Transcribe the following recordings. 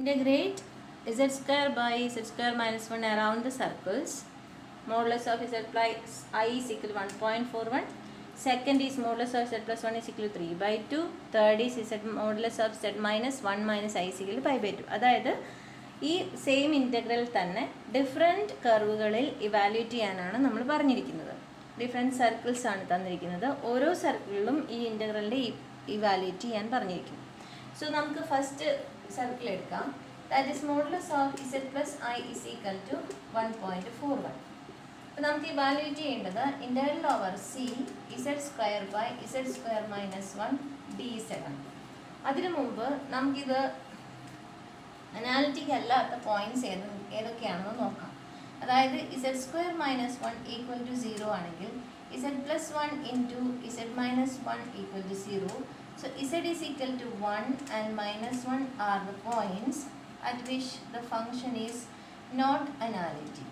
Integrate z square by z square minus 1 around the circles. Modulus of z plus I is equal to 1.41. Second is modulus of z plus 1 is equal to 3 by 2. Third is z modulus of z minus 1 minus I is equal to pi by 2. അതായത് ഈ same integral തന്നെ different കർവുകളിൽ evaluate ചെയ്യാനാണ് നമ്മൾ പറഞ്ഞിരിക്കുന്നത്. Different circles ആണ് തന്നിരിക്കുന്നത്. ഓരോ സർക്കിളിലും ഈ ഇൻ്റഗ്രലിൻ്റെ ഇവാലുവേറ്റ് ചെയ്യാൻ പറഞ്ഞിരിക്കും. സോ നമുക്ക് ഫസ്റ്റ് സർക്കിൾ എടുക്കാം. That is modulus of z plus I is equal to 1.41. അപ്പോൾ നമുക്ക് ഇവാലുവേറ്റ് ചെയ്യേണ്ടത് integral over C z square by z square minus 1 dz ആണ്. അതിനു മുമ്പ് നമുക്കിത് അനാലിറ്റിക് അല്ലാത്ത പോയിൻറ്റ്സ് ഏതൊക്കെയാണെന്ന് നോക്കാം. അതായത് z square minus 1 equal to 0 ആണെങ്കിൽ z plus 1 into z minus 1 equal to 0. So z is equal to 1 and minus 1 are the points at which the function is not analytic.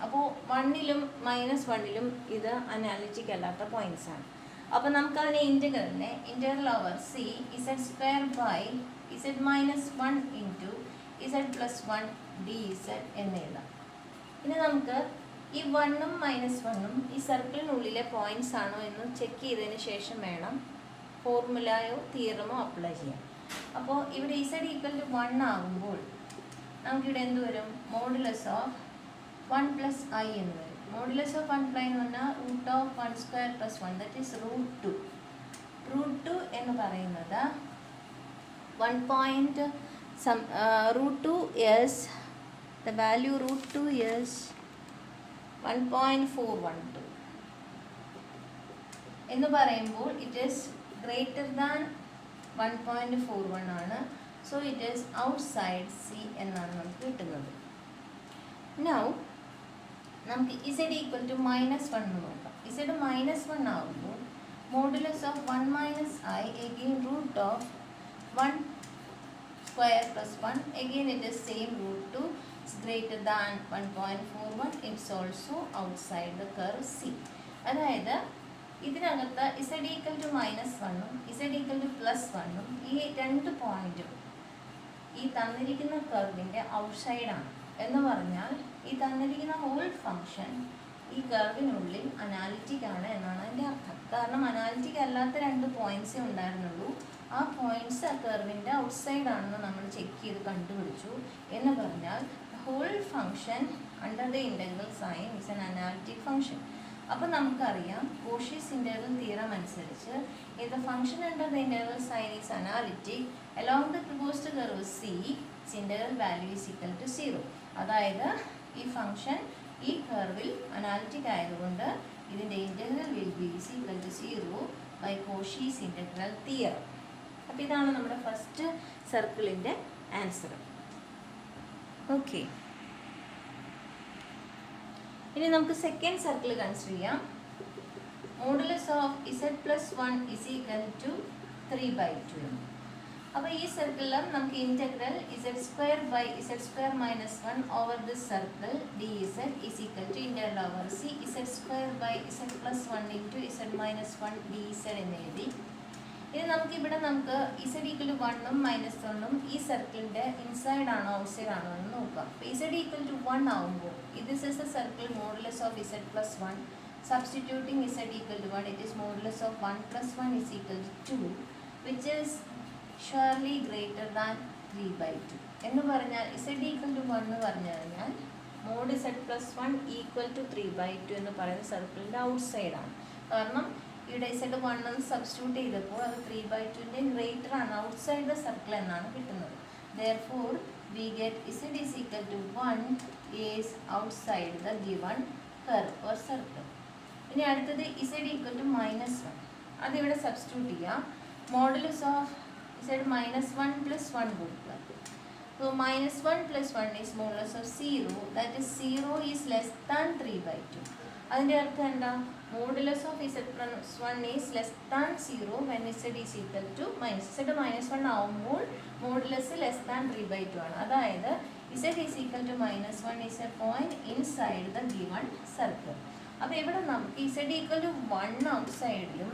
അപ്പോൾ 1ലും minus 1ലും ഇത് analytic അല്ലാത്ത points ആണ്. അപ്പോൾ നമുക്കതിനെ integral over C z square by z minus 1 into z plus 1 dz എന്ന് എഴുതാം. ഇനി നമുക്ക് ഈ 1ഉം മൈനസ് 1ഉം ഈ സർക്കിളിനുള്ളിലെ പോയിൻറ്റ്സ് ആണോ എന്ന് ചെക്ക് ചെയ്തതിന് ശേഷം വേണം ഫോർമുലയോ തിയറമോ അപ്ലൈ ചെയ്യാൻ. അപ്പോൾ ഇവിടെ z ഈക്വൽ ടു 1 ആകുമ്പോൾ നമുക്കിവിടെ എന്ത് വരും? മോഡുലസ് ഓഫ് 1 പ്ലസ് ഐ എന്ന് വരും. മോഡുലസ് ഓഫ് 1 പ്ലസ് എന്ന് പറഞ്ഞാൽ root of 1 square plus 1 that is root 2. Root 2 എന്ന് പറയുന്നത് root 2 is the value root 2 is 1.412 എന്ന് പറയുമ്പോൾ ഇറ്റ് ഈസ് ഗ്രേറ്റർ ദാൻ 1.41 ആണ്. So it is outside C എന്നാണ് നമുക്ക് കിട്ടുന്നത്. നൗ നമുക്ക് z ഈക്വൽ ടു മൈനസ് 1 നോക്കാം. z മൈനസ് 1 ആകുമ്പോൾ modulus of 1 minus I again root of 1 square plus 1 again it is same root 2 is greater than 1.41. it's also outside the curve C. അതായത് ഇതിനകത്ത് z equal to minus 1ഉം z equal to plus 1ഉം ഈ രണ്ട് പോയിന്റും ഈ തന്നിരിക്കുന്ന കർവിൻ്റെ ഔട്ട്സൈഡാണ്. എന്ന് പറഞ്ഞാൽ ഈ തന്നിരിക്കുന്ന ഹോൾ ഫംഗ്ഷൻ ഈ കർവിനുള്ളിൽ അനാലിറ്റിക് ആണ് എന്നാണ് അതിൻ്റെ അർത്ഥം. കാരണം അനാലിറ്റിക് അല്ലാത്ത രണ്ട് പോയിൻറ്റ്സേ ഉണ്ടായിരുന്നുള്ളൂ. ആ പോയിൻറ്റ്സ് ആ കർവിൻ്റെ ഔട്ട്സൈഡ് ആണെന്ന് നമ്മൾ ചെക്ക് ചെയ്ത് കണ്ടുപിടിച്ചു. എന്ന് പറഞ്ഞാൽ whole function under the integral sign is an analytic function. അപ്പോൾ നമുക്കറിയാം കോഷീസ് ഇൻ്റഗ്രൽ തിയറം അനുസരിച്ച് if the function under the integral sign is analytic along the proposed curve C, its integral value is equal to 0. അതായത് ഈ function ഈ കർവിൽ analytic ആയതുകൊണ്ട് ഇതിൻ്റെ integral will be is equal to 0 by Cauchy's integral theorem. അപ്പോൾ ഇതാണ് നമ്മുടെ first സർക്കിളിൻ്റെ ആൻസർ. ഓക്കെ, ഇനി നമുക്ക് സെക്കൻഡ് സർക്കിൾ കൺസിഡർ ചെയ്യാം. Modulus of z plus 1 is equal to 3/2. അപ്പോൾ ഈ സർക്കിളിലും നമുക്ക് integral z square by z square minus 1 over this circle dz is equal to integral over C z square by z plus 1 into z minus 1 dz എന്ന് എഴുതി. ഇനി നമുക്കിവിടെ നമുക്ക് z equal to 1ഉം minus 1ഉം ഈ സർക്കിളിൻ്റെ ഇൻസൈഡ് ആണോ outside ആണോ എന്ന് നോക്കാം. അപ്പോൾ z ഈക്വൽ ടു 1 ആകുമ്പോൾ this is A circle modulus of z plus 1. Substituting z equal to 1, it is modulus of 1 plus 1 is equal to 2, which is surely greater than 3/2. എന്ന് പറഞ്ഞാൽ z equal to 1 എന്ന് പറഞ്ഞു കഴിഞ്ഞാൽ mod z plus 1 equal to 3/2 എന്ന് പറയുന്ന സർക്കിളിൻ്റെ outside ആണ്. കാരണം ഇവിടെ z 1 എന്ന് സബ്സ്റ്റിറ്റ്യൂട്ട് ചെയ്തപ്പോൾ അത് 3/2ൻ്റെ ഗ്രേറ്റർ ആണ്, ഔട്ട്സൈഡ് ദ സർക്കിൾ എന്നാണ് കിട്ടുന്നത്. Therefore we get z is equal to 1 is outside the given curve or circle. ഇനി അടുത്തത് z ഈക്വൽ ടു മൈനസ് 1. അതിവിടെ സബ്സ്റ്റിറ്റ്യൂട്ട് ചെയ്യാം. Modulus of z minus 1 plus 1 കൊടുക്കുക. So minus 1 plus 1 is modulus of 0, that is 0 is less than 3/2. അതിൻ്റെ അർത്ഥം എന്താ? Modulus of z plus 1 is less than 0 when z is equal to z minus 1 ആവുമ്പോൾ modulus less than 3/2 ആണ്. അതായത് z is equal to minus 1 is a point inside the given circle. അപ്പോൾ ഇവിടെ നമുക്ക് z equal to 1 ഔട്ട്സൈഡിലും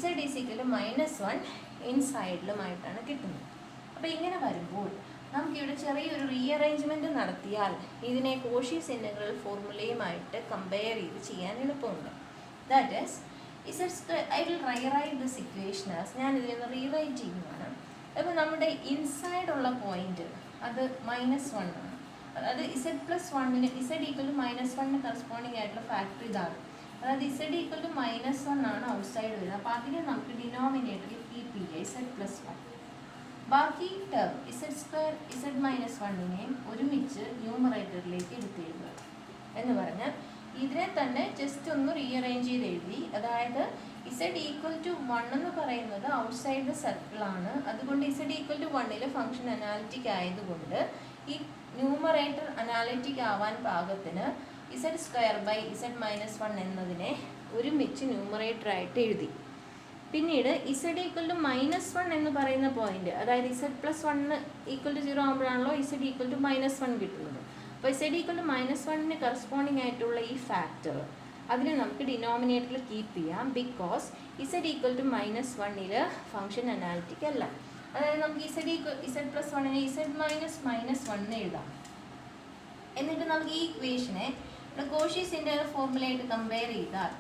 z is equal to minus 1 ഇൻസൈഡിലുമായിട്ടാണ് കിട്ടുന്നത്. അപ്പോൾ ഇങ്ങനെ വരുമ്പോൾ നമുക്കിവിടെ ചെറിയൊരു റീഅറേഞ്ച്മെൻറ്റ് നടത്തിയാൽ ഇതിനെ കോഷീസ് ഇൻ്റഗ്രൽ ഫോർമുലയുമായിട്ട് കമ്പയർ ചെയ്ത് ചെയ്യാൻ എളുപ്പമുണ്ട്. That is I will rewrite this equation as, ഞാൻ ഇതിനെ റീറൈറ്റ് ചെയ്യുന്നതാണ്. അപ്പോൾ നമ്മുടെ ഇൻസൈഡ് ഉള്ള പോയിന്റ് അത് -1 ആണ്. അതായത് Z+1ന് Z=-1ന് കറസ്പോണ്ടിങ് ആയിട്ടുള്ള ഫാക്ടർ ഇതാണ്. അതായത് Z=-1 ആണ് ഔട്ട്സൈഡ് വരുന്നത്. അപ്പോൾ അതിനെ നമുക്ക് ഡിനോമിനേറ്ററിൽ കീപ്പ് ചെയ്യുക Z+1. ബാക്കി ടേം Z² Z-1നെയും ഒരുമിച്ച് ന്യൂമറേറ്ററിലേക്ക് എടുത്തെഴുതുക. എന്ന് പറഞ്ഞാൽ ഇതിനെ തന്നെ ജസ്റ്റ് ഒന്ന് റീഅറേഞ്ച് ചെയ്ത് എഴുതി. അതായത് Z=1 എന്ന് പറയുന്നത് ഔട്ട്സൈഡ് ദ സർക്കിളാണ്. അതുകൊണ്ട് Z=1ൽ ഫംഗ്ഷൻ അനാലിറ്റിക് ആയതുകൊണ്ട് ഈ ന്യൂമറേറ്റർ അനാലിറ്റിക് ആവാൻ പാകത്തിന് Z² Z-1 എന്നതിനെ ഒരുമിച്ച് ന്യൂമറേറ്ററായിട്ട് എഴുതി. പിന്നീട് Z=-1 എന്ന് പറയുന്ന പോയിന്റ്, അതായത് Z+1=0 ആകുമ്പോഴാണല്ലോ Z=-1 കിട്ടുന്നത്. അപ്പോൾ Z=-1ന് കറസ്പോണ്ടിങ് ആയിട്ടുള്ള ഈ ഫാക്ടർ അതിനെ നമുക്ക് ഡിനോമിനേറ്ററിൽ കീപ്പ് ചെയ്യാം. ബിക്കോസ് Z=-1ൽ ഫംഗ്ഷൻ അനാലിറ്റിക് അല്ല. അതായത് നമുക്ക് Z+1നെ Z-1 എഴുതാം. എന്നിട്ട് നമുക്ക് ഈ ഇക്വേഷനെ കോഷീസ് ഇൻ്റഗ്രൽ ഫോർമുലയായിട്ട് കമ്പയർ ചെയ്താൽ,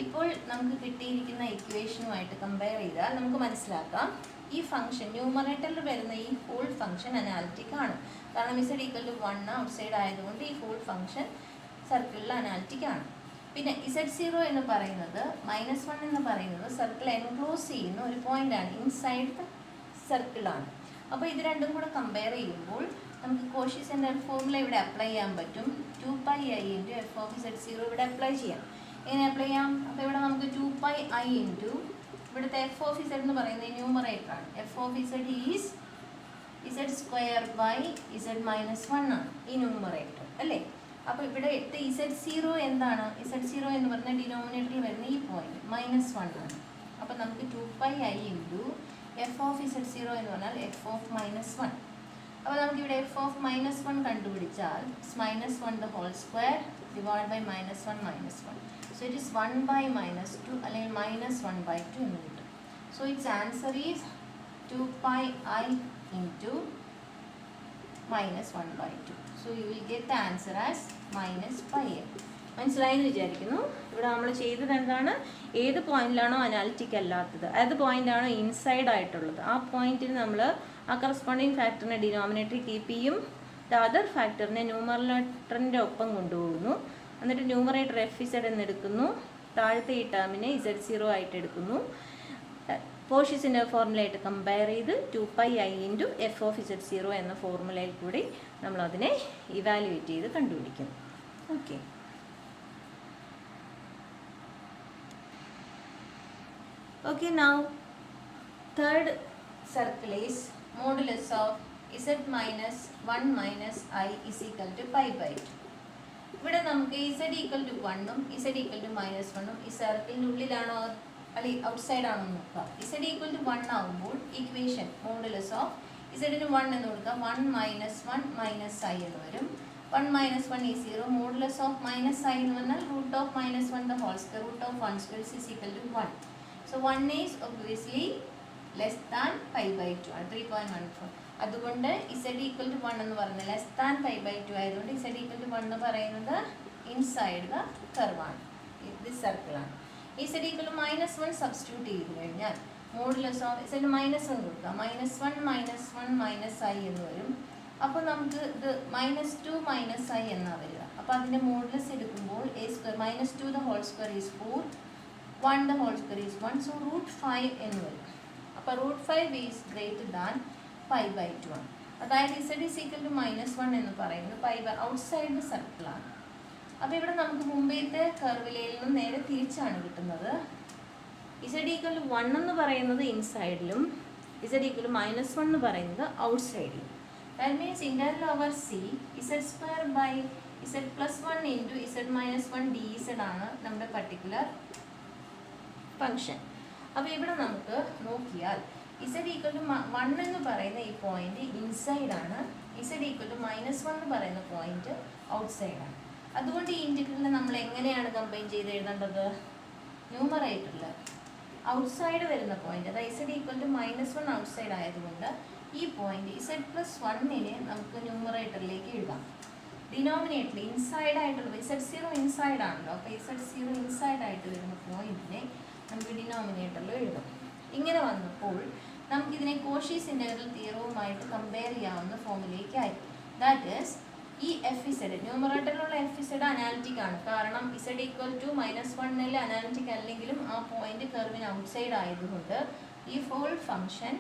ഇപ്പോൾ നമുക്ക് കിട്ടിയിരിക്കുന്ന ഇക്വേഷനുമായിട്ട് കമ്പയർ ചെയ്താൽ നമുക്ക് മനസ്സിലാക്കാം ഈ ഫംഗ്ഷൻ ന്യൂമറേറ്ററിൽ വരുന്ന ഈ ഹോൾ ഫംഗ്ഷൻ അനാലിറ്റിക് ആണ്. കാരണം Z=1 ഔട്ട്സൈഡ് ആയതുകൊണ്ട് ഈ ഹോൾ ഫംഗ്ഷൻ സർക്കിളിൽ അനാലിറ്റിക് ആണ്. പിന്നെ Z0 എന്ന് പറയുന്നത് -1 എന്ന് പറയുന്നത് സർക്കിൾ എൻക്ലോസ് ചെയ്യുന്ന ഒരു പോയിന്റാണ്, ഇൻസൈഡ് ദ സർക്കിളാണ്. അപ്പോൾ ഇത് രണ്ടും കൂടെ കമ്പയർ ചെയ്യുമ്പോൾ നമുക്ക് കോഷീസ് ഇൻ്റഗ്രൽ ഫോർമുല ഇവിടെ അപ്ലൈ ചെയ്യാൻ പറ്റും. 2πi × f(z0) ഇവിടെ അപ്ലൈ ചെയ്യാം. എങ്ങനെ അപ്ലൈ ചെയ്യാം? അപ്പോൾ ഇവിടെ നമുക്ക് 2πi × ഇവിടുത്തെ f(z) എന്ന് പറയുന്നത് ന്യൂമറേറ്റർ ആണ്. f(z) ഈസ് Z² Z-1 ആണ് ഈ ന്യൂമറേറ്റർ അല്ലേ. അപ്പോൾ ഇവിടെ Z0 എന്താണ്? Z0 എന്ന് പറഞ്ഞാൽ ഡിനോമിനേറ്ററിൽ വരുന്ന ഈ പോയിന്റ് -1 ആണ്. അപ്പോൾ നമുക്ക് 2πi × f(z0) എന്ന് പറഞ്ഞാൽ f(-1). അപ്പോൾ നമുക്കിവിടെ f(-1) കണ്ടുപിടിച്ചാൽ -1² divided by -1 -1. So it is 1/-2 അല്ലെങ്കിൽ -1/2 എന്ന് കിട്ടും. So its answer is 2πi × -1/2. So you will get the answer as -πi. മനസ്സിലായെന്ന് വിചാരിക്കുന്നു. ഇവിടെ നമ്മൾ ചെയ്തത് എന്താണ്? ഏത് പോയിന്റിലാണോ അനാലിറ്റിക് അല്ലാത്തത്, ഏത് പോയിന്റാണോ ഇൻസൈഡ് ആയിട്ടുള്ളത്, ആ പോയിന്റിൽ നമ്മൾ ആ കറസ്പോണ്ടിങ് ഫാക്ടറിനെ ഡിനോമിനേറ്ററിൽ കീപ്പ് ചെയ്യും. ദ അതർ ഫാക്ടറിനെ ന്യൂമറേറ്ററിൻ്റെ ഒപ്പം കൊണ്ടുപോകുന്നു. എന്നിട്ട് ന്യൂമറേറ്റർ f(z) എന്ന് എടുക്കുന്നു. താഴത്തെ ഈ ടേമിനെ Z0 ആയിട്ട് എടുക്കുന്നു. കോഷീസിൻ്റെ ഫോർമുലയായിട്ട് കമ്പയർ ചെയ്ത് 2πi × f(z0) എന്ന ഫോർമുലയിൽ കൂടി നമ്മളതിനെ ഇവാലുവേറ്റ് ചെയ്ത് കണ്ടുപിടിക്കും. Okay. Okay, now third circle is modulus of Z-1 - I is equal to π/2. ഇവിടെ നമുക്ക് Z=1 Z=-1 ഈ സർക്കിളിൻ്റെ ഉള്ളിലാണോ അല്ലെങ്കിൽ ഔട്ട്സൈഡ് ആണോ നോക്കാം. Z=1 ആകുമ്പോൾ ഇക്വേഷൻ മോഡുലസ് ഓഫ് Z-ന് 1 എന്ന് കൊടുക്കാം. 1 - 1 - I എന്ന് വരും. 1 - 1 is 0. മോഡുലസ് ഓഫ് -I എന്ന് പറഞ്ഞാൽ √(-1) the whole square, √(1² is equal to 1. So 1 is obviously less than π/2 ആണ്, 3.14. അതുകൊണ്ട് Z=1 എന്ന് പറയുന്നത് ലെസ് ദാൻ π/2 ആയതുകൊണ്ട് Z=1 എന്ന് പറയുന്നത് ഇൻസൈഡ് ദ കർവാണ്, ദിസ് സർക്കിളാണ്. Z=-1 സബ്സ്റ്റിറ്റ്യൂട്ട് ചെയ്ത് കഴിഞ്ഞാൽ മോഡുലസ് ഓഫ് Z -1 കൊടുക്കാം. -1 - I എന്ന് വരും. അപ്പോൾ നമുക്ക് ഇത് -2 - I എന്നാണ് വരിക. അപ്പോൾ അതിൻ്റെ മോഡുലസ് എടുക്കുമ്പോൾ -2 the whole square is 4, 1 the whole square is 1, so √5 എന്ന് വരും. അപ്പോൾ √5 is greater than π/2 ആണ്. അതായത് Z=-1 എന്ന് പറയുന്നത് ഔട്ട്സൈഡ് ദ സർക്കിളാണ്. അപ്പോൾ ഇവിടെ നമുക്ക് മുമ്പത്തെ കർവിലയിൽ നിന്നും നേരെ തിരിച്ചാണ് കിട്ടുന്നത്. Z=1 എന്ന് പറയുന്നത് ഇൻസൈഡിലും Z=-1 എന്ന് പറയുന്നത് ഔട്ട്സൈഡിലും. That means integral over C Z² Z+1 × Z-1 dz ആണ് നമ്മുടെ പർട്ടിക്കുലർ ഫംഗ്ഷൻ. അപ്പോൾ ഇവിടെ നമുക്ക് നോക്കിയാൽ Z=1 എന്ന് പറയുന്ന ഈ പോയിന്റ് ഇൻസൈഡാണ്, Z=-1 എന്ന് പറയുന്ന പോയിന്റ് ഔട്ട്സൈഡാണ്. അതുകൊണ്ട് ഈ ഇൻറ്റഗ്രലിനെ നമ്മൾ എങ്ങനെയാണ് കമ്പൈൻ ചെയ്ത് എഴുതേണ്ടത്? ന്യൂമറേറ്ററിൽ ഔട്ട്സൈഡ് വരുന്ന പോയിന്റ്, അതായത് Z=-1 ഔട്ട്സൈഡ് ആയതുകൊണ്ട് ഈ പോയിന്റ് z+1നെ നമുക്ക് ന്യൂമറേറ്ററിലേക്ക് എഴുതാം. ഡിനോമിനേറ്ററിൽ ഇൻസൈഡ് ആയിട്ടുള്ള z0 ഇൻസൈഡ് ആണല്ലോ, അപ്പോൾ z0 ഇൻസൈഡ് ആയിട്ട് വരുന്ന പോയിന്റിനെ നമുക്ക് ഡിനോമിനേറ്ററിൽ എഴുതാം. ഇങ്ങനെ വന്നപ്പോൾ നമുക്കിതിനെ കോഷീസ് ഇൻ്റഗ്രൽ തിയറവുമായിട്ട് കമ്പയർ ചെയ്യാവുന്ന ഫോമിലേക്കായി. ദാറ്റ് ഈസ് ഈ FZ ന്യൂമറേറ്ററിലുള്ള FZ അനാലിറ്റിക് ആണ്. കാരണം z =-1 അനാലിറ്റിക് അല്ലെങ്കിലും ആ പോയിന്റ് കർവിന് ഔട്ട്സൈഡ് ആയതുകൊണ്ട് ഈ ഫോൾ ഫംഗ്ഷൻ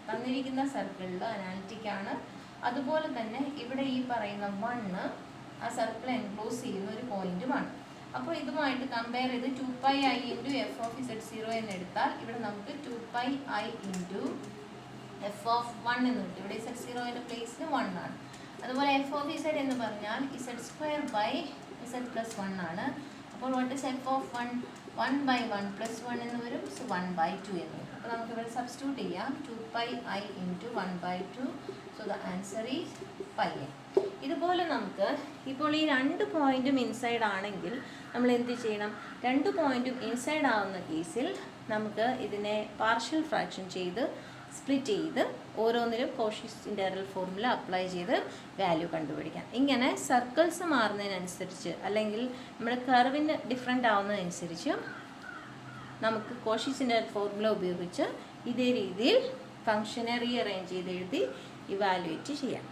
തന്നിരിക്കുന്ന സർക്കിളിൽ അനാലിറ്റിക് ആണ്. അതുപോലെ തന്നെ ഇവിടെ ഈ പറയുന്ന 1 ആ സർക്കിൾ എൻക്ലോസ് ചെയ്യുന്ന ഒരു പോയിന്റുമാണ്. അപ്പോൾ ഇതുമായിട്ട് കമ്പയർ ചെയ്ത് 2πi × f(z0) എന്ന് എടുത്താൽ ഇവിടെ നമുക്ക് 2πi × f(1) എന്ന് കിട്ടും. ഇവിടെ z0ൻ്റെ പ്ലേസിൽ 1 ആണ്. അതുപോലെ f(z) എന്ന് പറഞ്ഞാൽ z2/z+1 ആണ്. അപ്പോൾ വാട്ട് ഇസ് f(1)? 1/1 + 1 എന്ന് വരും. 1/2 എന്ന് വരും. അപ്പോൾ നമുക്ക് ഇവിടെ സബ്സ്റ്റിറ്റ്യൂട്ട് ചെയ്യാം. 2πi × 1/2. So the answer is πi. ഇതുപോലെ നമുക്ക് ഇപ്പോൾ ഈ 2 പോയിന്റും ഇൻസൈഡ് ആണെങ്കിൽ നമ്മൾ എന്ത് ചെയ്യണം? 2 പോയിന്റും ഇൻസൈഡ് ആവുന്ന കേസിൽ നമുക്ക് ഇതിനെ പാർഷ്യൽ ഫ്രാക്ഷൻ ചെയ്ത് സ്പ്ലിറ്റ് ചെയ്ത് ഓരോന്നിലും കോഷീസ് ഇൻ്റഗ്രൽ ഫോർമുല അപ്ലൈ ചെയ്ത് വാല്യൂ കണ്ടുപിടിക്കാം. ഇങ്ങനെ സർക്കിൾസ് മാറുന്നതിനനുസരിച്ച് അല്ലെങ്കിൽ നമ്മുടെ കർവിന് ഡിഫറെൻ്റ് ആവുന്നതനുസരിച്ച് നമുക്ക് കോഷീസ് ഇൻ്റഗ്രൽ ഫോർമുല ഉപയോഗിച്ച് ഇതേ രീതിയിൽ ഫംഗ്ഷനെ റീഅറേഞ്ച് ചെയ്ത് എഴുതി ഇവാലുവേറ്റ് ചെയ്യാം.